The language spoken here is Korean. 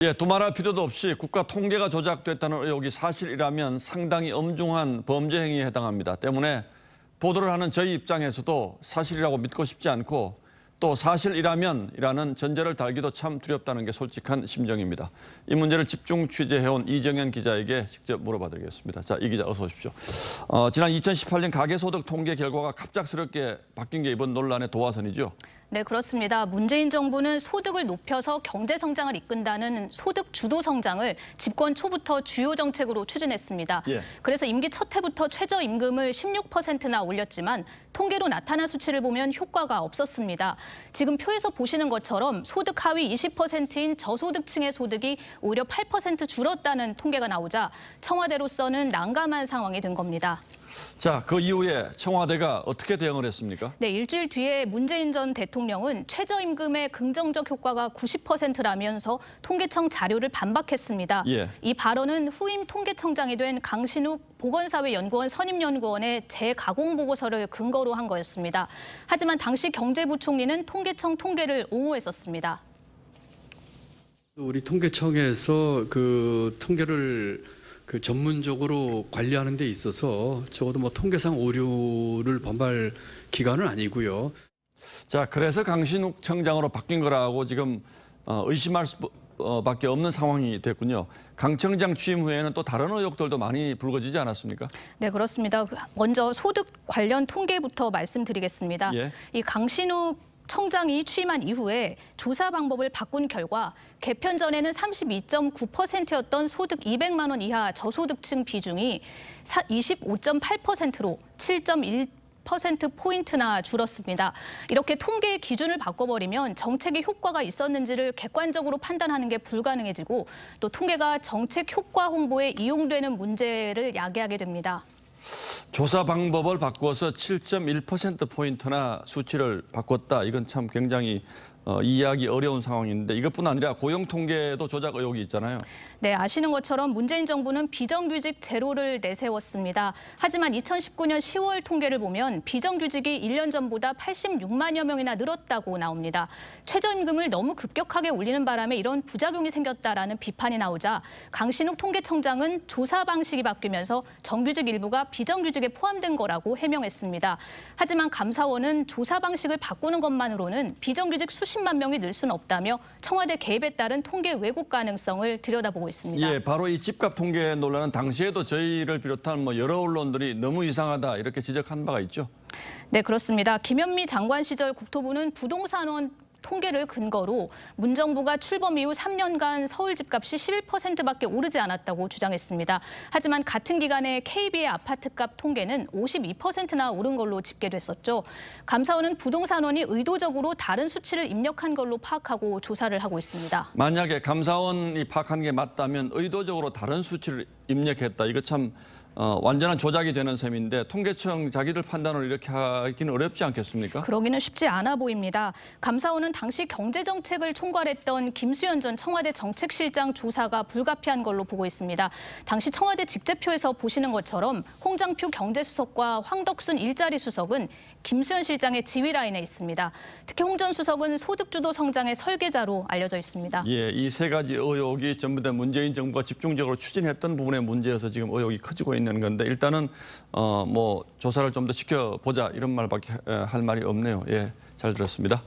예, 두말할 필요도 없이 국가 통계가 조작됐다는 의혹이 사실이라면 상당히 엄중한 범죄 행위에 해당합니다. 때문에 보도를 하는 저희 입장에서도 사실이라고 믿고 싶지 않고 또 사실이라면이라는 전제를 달기도 참 두렵다는 게 솔직한 심정입니다. 이 문제를 집중 취재해온 이정현 기자에게 직접 물어봐드리겠습니다. 자, 이 기자 어서 오십시오. 지난 2018년 가계소득 통계 결과가 갑작스럽게 바뀐 게 이번 논란의 도화선이죠. 네, 그렇습니다. 문재인 정부는 소득을 높여서 경제 성장을 이끈다는 소득 주도 성장을 집권 초부터 주요 정책으로 추진했습니다. 예. 그래서 임기 첫 해부터 최저임금을 16%나 올렸지만 통계로 나타난 수치를 보면 효과가 없었습니다. 지금 표에서 보시는 것처럼 소득 하위 20%인 저소득층의 소득이 오히려 8% 줄었다는 통계가 나오자 청와대로서는 난감한 상황이 된 겁니다. 자, 그 이후에 청와대가 어떻게 대응을 했습니까? 네, 일주일 뒤에 문재인 전 대통령은 최저임금의 긍정적 효과가 90%라면서 통계청 자료를 반박했습니다. 예. 이 발언은 후임 통계청장이 된 강신욱 보건사회연구원 선임연구원의 재가공 보고서를 근거로 한 거였습니다. 하지만 당시 경제부총리는 통계청 통계를 옹호했었습니다. 우리 통계청에서 그 통계를 전문적으로 관리하는 데 있어서 적어도 통계상 오류를 범할 기관은 아니고요. 자, 그래서 강신욱 청장으로 바뀐 거라고 지금 의심할 수밖에 없는 상황이 됐군요. 강 청장 취임 후에는 또 다른 의혹들도 많이 불거지지 않았습니까? 네, 그렇습니다. 먼저 소득 관련 통계부터 말씀드리겠습니다. 예. 이 강신욱 청장이 취임한 이후에 조사 방법을 바꾼 결과 개편 전에는 32.9%였던 소득 200만 원 이하 저소득층 비중이 25.8%로 7.1%포인트나 줄었습니다. 이렇게 통계의 기준을 바꿔버리면 정책에 효과가 있었는지를 객관적으로 판단하는 게 불가능해지고 또 통계가 정책 효과 홍보에 이용되는 문제를 야기하게 됩니다. 조사 방법을 바꿔서 7.1%포인트나 수치를 바꿨다. 이건 참 굉장히 이해하기 어려운 상황인데 이것뿐 아니라 고용 통계도 조작 의혹이 있잖아요. 네, 아시는 것처럼 문재인 정부는 비정규직 제로를 내세웠습니다. 하지만 2019년 10월 통계를 보면 비정규직이 1년 전보다 86만여 명이나 늘었다고 나옵니다. 최저임금을 너무 급격하게 올리는 바람에 이런 부작용이 생겼다라는 비판이 나오자 강신욱 통계청장은 조사 방식이 바뀌면서 정규직 일부가 비정규직에 포함된 거라고 해명했습니다. 하지만 감사원은 조사 방식을 바꾸는 것만으로는 비정규직 수십만 명이 늘 수는 없다며 청와대 개입에 따른 통계 왜곡 가능성을 들여다보고 있습니다. 예, 바로 이 집값 통계 논란은 당시에도 저희를 비롯한 여러 언론들이 너무 이상하다 이렇게 지적한 바가 있죠. 네, 그렇습니다. 김현미 장관 시절 국토부는 부동산원 통계를 근거로 문정부가 출범 이후 3년간 서울 집값이 11%밖에 오르지 않았다고 주장했습니다. 하지만 같은 기간에 KB의 아파트값 통계는 52%나 오른 걸로 집계됐었죠. 감사원은 부동산원이 의도적으로 다른 수치를 입력한 걸로 파악하고 조사를 하고 있습니다. 만약에 감사원이 파악한 게 맞다면 의도적으로 다른 수치를 입력했다. 이거 참 완전한 조작이 되는 셈인데 통계청 자기들 판단을 이렇게 하기는 어렵지 않겠습니까? 그러기는 쉽지 않아 보입니다. 감사원은 당시 경제정책을 총괄했던 김수현 전 청와대 정책실장 조사가 불가피한 걸로 보고 있습니다. 당시 청와대 직제표에서 보시는 것처럼 홍장표 경제수석과 황덕순 일자리 수석은 김수현 실장의 지휘 라인에 있습니다. 특히 홍 전 수석은 소득주도 성장의 설계자로 알려져 있습니다. 예, 이 세 가지 의혹이 전부 다 문재인 정부가 집중적으로 추진했던 부분의 문제여서 지금 의혹이 커지고 있는 건데 일단은 조사를 좀 더 시켜보자 이런 말밖에 할 말이 없네요. 예, 잘 들었습니다.